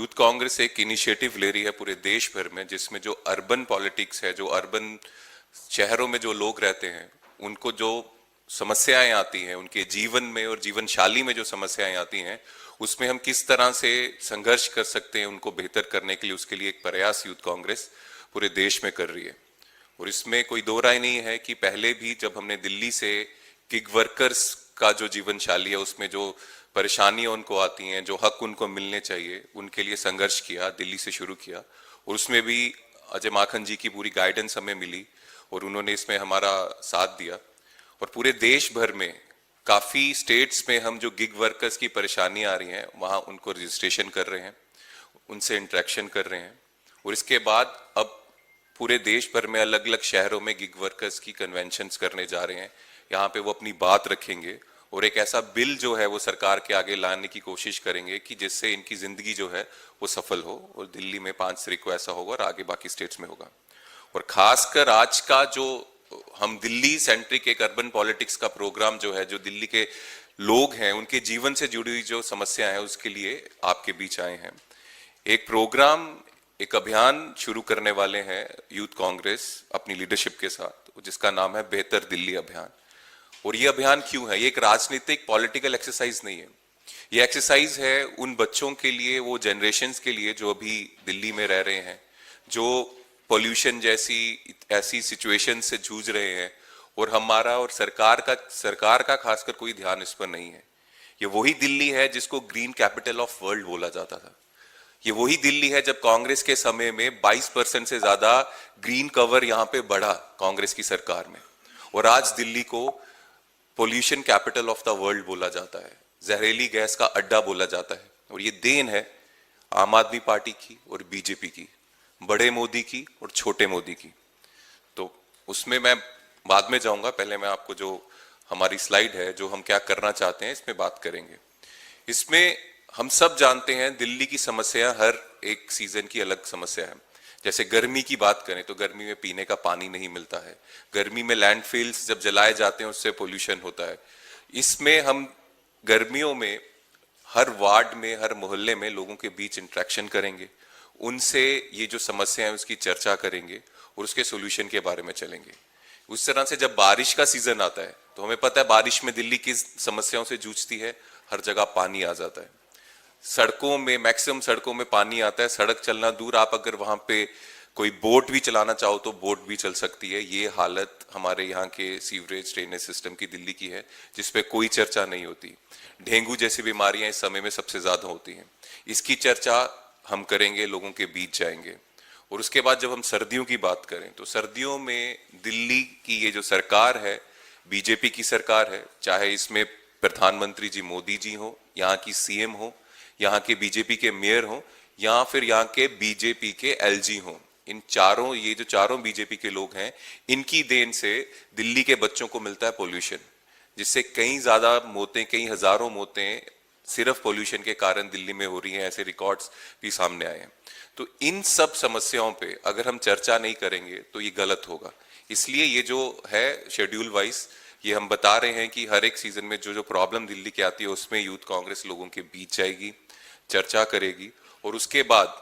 Youth Congress एक initiative ले रही है पूरे देश भर में, जिसमें जो अर्बन पॉलिटिक्स है, जो अर्बन शहरों में जो लोग रहते हैं, उनको जो समस्याएं आती हैं उनके जीवन में और जीवन शैली में जो समस्याएं आती हैं, उसमें हम किस तरह से संघर्ष कर सकते हैं उनको बेहतर करने के लिए, उसके लिए एक प्रयास यूथ कांग्रेस पूरे देश में कर रही है। और इसमें कोई दो राय नहीं है कि पहले भी जब हमने दिल्ली से गिग वर्कर्स का जो जीवन शैली है, उसमें जो परेशानियां उनको आती हैं, जो हक उनको मिलने चाहिए, उनके लिए संघर्ष किया, दिल्ली से शुरू किया। और उसमें भी अजय माखन जी की पूरी गाइडेंस हमें मिली और उन्होंने इसमें हमारा साथ दिया। और पूरे देश भर में काफी स्टेट्स में हम जो गिग वर्कर्स की परेशानी आ रही हैं, वहां उनको रजिस्ट्रेशन कर रहे हैं, उनसे इंटरेक्शन कर रहे हैं। और इसके बाद अब पूरे देश भर में अलग अलग शहरों में गिग वर्कर्स की कन्वेंशंस करने जा रहे हैं। यहाँ पे वो अपनी बात रखेंगे और एक ऐसा बिल जो है वो सरकार के आगे लाने की कोशिश करेंगे कि जिससे इनकी जिंदगी जो है वो सफल हो। और दिल्ली में 5 तारीख को ऐसा होगा और आगे बाकी स्टेट्स में होगा। और खासकर आज का जो हम दिल्ली सेंट्रिक एक अर्बन पॉलिटिक्स का प्रोग्राम जो है, जो दिल्ली के लोग हैं उनके जीवन से जुड़ी हुई जो समस्या है, उसके लिए आपके बीच आए हैं। एक प्रोग्राम, एक अभियान शुरू करने वाले हैं यूथ कांग्रेस अपनी लीडरशिप के साथ, जिसका नाम है बेहतर दिल्ली अभियान। और ये अभियान क्यों है? ये एक राजनीतिक पॉलिटिकल एक्सरसाइज नहीं है। ये एक्सरसाइज है उन बच्चों के लिए, वो जनरेशन्स के लिए जो अभी दिल्ली में रह रहे हैं, जो पोल्यूशन जैसी ऐसी सिचुएशन से जूझ रहे हैं। और हमारा और सरकार का खासकर कोई ध्यान इस पर नहीं है। ये वही दिल्ली है जिसको ग्रीन कैपिटल ऑफ वर्ल्ड बोला जाता था। ये वही दिल्ली है जब कांग्रेस के समय में 22% से ज्यादा ग्रीन कवर यहां पे बढ़ा कांग्रेस की सरकार में। और आज दिल्ली को pollution capital of the world बोला जाता है, जहरीली गैस का अड्डा बोला जाता है। और ये देन है आम आदमी पार्टी की और बीजेपी की, बड़े मोदी की और छोटे मोदी की। तो उसमें मैं बाद में जाऊंगा, पहले मैं आपको जो हमारी स्लाइड है, जो हम क्या करना चाहते हैं, इसमें बात करेंगे। इसमें हम सब जानते हैं दिल्ली की समस्या हर एक सीजन की अलग समस्या है। जैसे गर्मी की बात करें तो गर्मी में पीने का पानी नहीं मिलता है। गर्मी में लैंडफिल्स जब जलाए जाते हैं उससे पोल्यूशन होता है। इसमें हम गर्मियों में हर वार्ड में, हर मोहल्ले में लोगों के बीच इंटरेक्शन करेंगे, उनसे ये जो समस्या है उसकी चर्चा करेंगे और उसके सोल्यूशन के बारे में चलेंगे। उस तरह से जब बारिश का सीजन आता है तो हमें पता है बारिश में दिल्ली किस समस्याओं से जूझती है। हर जगह पानी आ जाता है, सड़कों में मैक्सिमम सड़कों में पानी आता है। सड़क चलना दूर, आप अगर वहां पे कोई बोट भी चलाना चाहो तो बोट भी चल सकती है। ये हालत हमारे यहाँ के सीवरेज ड्रेनेज सिस्टम की दिल्ली की है, जिसपे कोई चर्चा नहीं होती। डेंगू जैसी बीमारियां इस समय में सबसे ज्यादा होती हैं, इसकी चर्चा हम करेंगे, लोगों के बीच जाएंगे। और उसके बाद जब हम सर्दियों की बात करें तो सर्दियों में दिल्ली की ये जो सरकार है, बीजेपी की सरकार है, चाहे इसमें प्रधानमंत्री जी मोदी जी हो, यहाँ की सीएम हो, यहाँ के बीजेपी के मेयर हो, या फिर यहाँ के बीजेपी के एलजी हो, इन चारों, ये जो चारों बीजेपी के लोग हैं, इनकी देन से दिल्ली के बच्चों को मिलता है पोल्यूशन, जिससे कई ज्यादा मौतें, कई हजारों मौतें सिर्फ पोल्यूशन के कारण दिल्ली में हो रही हैं। ऐसे रिकॉर्ड्स भी सामने आए हैं। तो इन सब समस्याओं पे अगर हम चर्चा नहीं करेंगे तो ये गलत होगा। इसलिए ये जो है शेड्यूल वाइज ये हम बता रहे हैं कि हर एक सीजन में जो जो प्रॉब्लम दिल्ली की आती है उसमें यूथ कांग्रेस लोगों के बीच जाएगी, चर्चा करेगी। और उसके बाद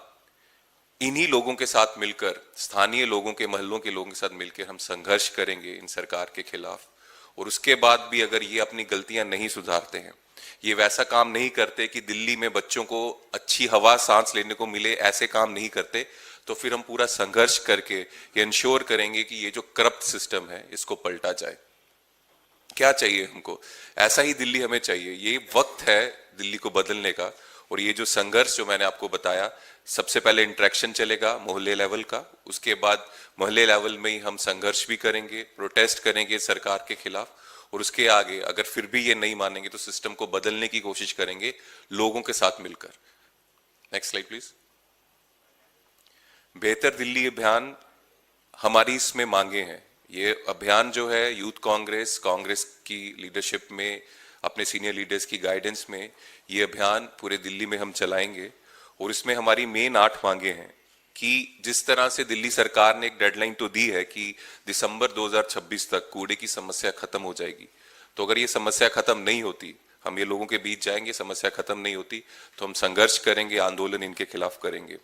इन्हीं लोगों के साथ मिलकर, स्थानीय लोगों के, मोहल्लों के लोगों के साथ मिलकर हम संघर्ष करेंगे इन सरकार के खिलाफ। और उसके बाद भी अगर ये अपनी गलतियां नहीं सुधारते हैं, ये वैसा काम नहीं करते कि दिल्ली में बच्चों को अच्छी हवा सांस लेने को मिले, ऐसे काम नहीं करते, तो फिर हम पूरा संघर्ष करके ये इंश्योर करेंगे कि ये जो करप्ट सिस्टम है इसको पलटा जाए। क्या चाहिए हमको? ऐसा ही दिल्ली हमें चाहिए। ये वक्त है दिल्ली को बदलने का। और ये जो संघर्ष जो मैंने आपको बताया, सबसे पहले इंटरेक्शन चलेगा मोहल्ले लेवल का, उसके बाद मोहल्ले लेवल में ही हम संघर्ष भी करेंगे, प्रोटेस्ट करेंगे सरकार के खिलाफ। और उसके आगे अगर फिर भी ये नहीं मानेंगे तो सिस्टम को बदलने की कोशिश करेंगे लोगों के साथ मिलकर। Next slide please. बेहतर दिल्ली अभियान हमारी इसमें मांगे हैं। ये अभियान जो है यूथ कांग्रेस की लीडरशिप में, अपने सीनियर लीडर्स की गाइडेंस में ये अभियान पूरे दिल्ली में हम चलाएंगे। और इसमें हमारी मेन 8 मांगे हैं कि जिस तरह से दिल्ली सरकार ने एक डेडलाइन तो दी है कि दिसंबर 2026 तक कूड़े की समस्या खत्म हो जाएगी, तो अगर ये समस्या खत्म नहीं होती हम ये लोगों के बीच जाएंगे, समस्या खत्म नहीं होती तो हम संघर्ष करेंगे, आंदोलन इनके खिलाफ करेंगे।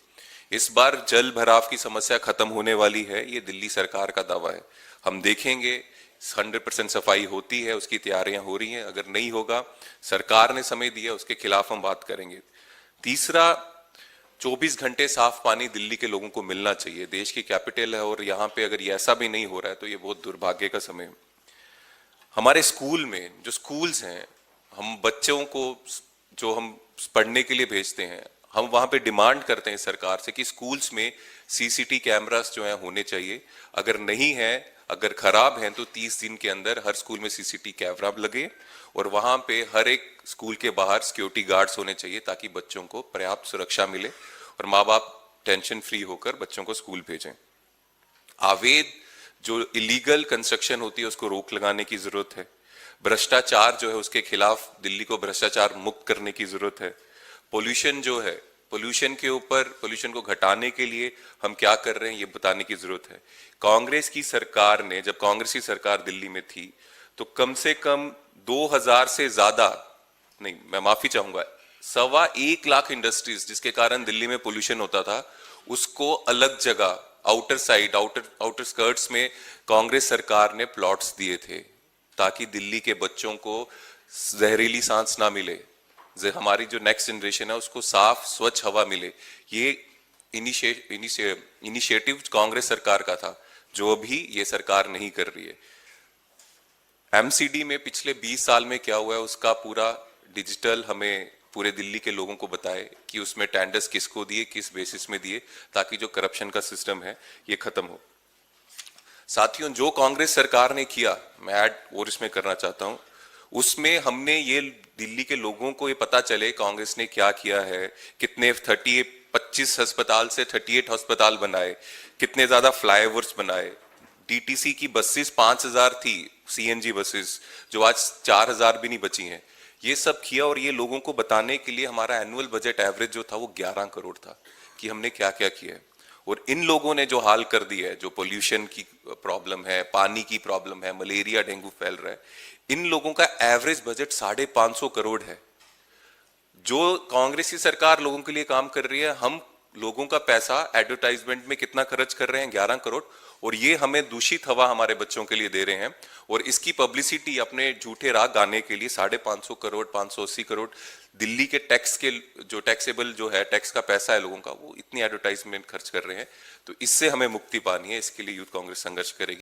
इस बार जल भराव की समस्या खत्म होने वाली है, ये दिल्ली सरकार का दावा है। हम देखेंगे 100% सफाई होती है, उसकी तैयारियां हो रही हैं। अगर नहीं होगा, सरकार ने समय दिया, उसके खिलाफ हम बात करेंगे। तीसरा, 24 घंटे साफ पानी दिल्ली के लोगों को मिलना चाहिए। देश की कैपिटल है और यहाँ पे अगर ये ऐसा भी नहीं हो रहा है तो ये बहुत दुर्भाग्य का समय है। हमारे स्कूल में जो स्कूल्स हैं, हम बच्चों को जो हम पढ़ने के लिए भेजते हैं, हम वहां पे डिमांड करते हैं सरकार से कि स्कूल्स में सीसीटी कैमरास जो है होने चाहिए। अगर नहीं है, अगर खराब हैं तो 30 दिन के अंदर हर स्कूल में सीसीटी कैमरा लगे और वहां पे हर एक स्कूल के बाहर सिक्योरिटी गार्ड्स होने चाहिए ताकि बच्चों को पर्याप्त सुरक्षा मिले और माँ बाप टेंशन फ्री होकर बच्चों को स्कूल भेजें। अवैध जो इलीगल कंस्ट्रक्शन होती है उसको रोक लगाने की जरूरत है। भ्रष्टाचार जो है उसके खिलाफ दिल्ली को भ्रष्टाचार मुक्त करने की जरूरत है। पोल्यूशन जो है, पोल्यूशन के ऊपर, पोल्यूशन को घटाने के लिए हम क्या कर रहे हैं ये बताने की जरूरत है। कांग्रेस की सरकार ने, जब कांग्रेस की सरकार दिल्ली में थी तो कम से कम 2000 से ज्यादा, नहीं मैं माफी चाहूंगा, 1.25 लाख इंडस्ट्रीज जिसके कारण दिल्ली में पोल्यूशन होता था, उसको अलग जगह आउटर साइड, आउटर स्कर्ट्स में कांग्रेस सरकार ने प्लॉट्स दिए थे ताकि दिल्ली के बच्चों को जहरीली सांस ना मिले, हमारी जो नेक्स्ट जनरेशन है उसको साफ स्वच्छ हवा मिले। ये इनिशिएटिव कांग्रेस सरकार का था जो अभी ये सरकार नहीं कर रही है। एमसीडी में पिछले 20 साल में क्या हुआ है उसका पूरा डिजिटल हमें पूरे दिल्ली के लोगों को बताए कि उसमें टेंडर्स किसको दिए, किस बेसिस में दिए, ताकि जो करप्शन का सिस्टम है ये खत्म हो। साथियों, जो कांग्रेस सरकार ने किया, मैं ऐड और इसमें करना चाहता हूं, उसमें हमने ये दिल्ली के लोगों को ये पता चले कांग्रेस ने क्या किया है। कितने 25 अस्पताल से 38 अस्पताल बनाए, कितने ज्यादा फ्लाईओवर्स बनाए, डीटीसी की बसेस 5000 थी, सीएनजी बसेस जो आज 4000 भी नहीं बची हैं। ये सब किया और ये लोगों को बताने के लिए हमारा एनुअल बजट एवरेज जो था वो 11 करोड़ था कि हमने क्या क्या किया है। और इन लोगों ने जो हाल कर दिया है, जो पोल्यूशन की प्रॉब्लम है, पानी की प्रॉब्लम है, मलेरिया डेंगू फैल रहा है, इन लोगों का एवरेज बजट 550 करोड़ है। जो कांग्रेस की सरकार लोगों के लिए काम कर रही है, हम लोगों का पैसा एडवर्टाइजमेंट में कितना खर्च कर रहे हैं, 11 करोड़, और ये हमें दूषित हवा हमारे बच्चों के लिए दे रहे हैं। और इसकी पब्लिसिटी अपने झूठे राग गाने के लिए 550 करोड़, 580 करोड़ दिल्ली के टैक्स के, जो टैक्सेबल जो है, टैक्स का पैसा है लोगों का, वो इतनी एडवर्टाइजमेंट खर्च कर रहे हैं। तो इससे हमें मुक्ति पानी है, इसके लिए यूथ कांग्रेस संघर्ष करेगी।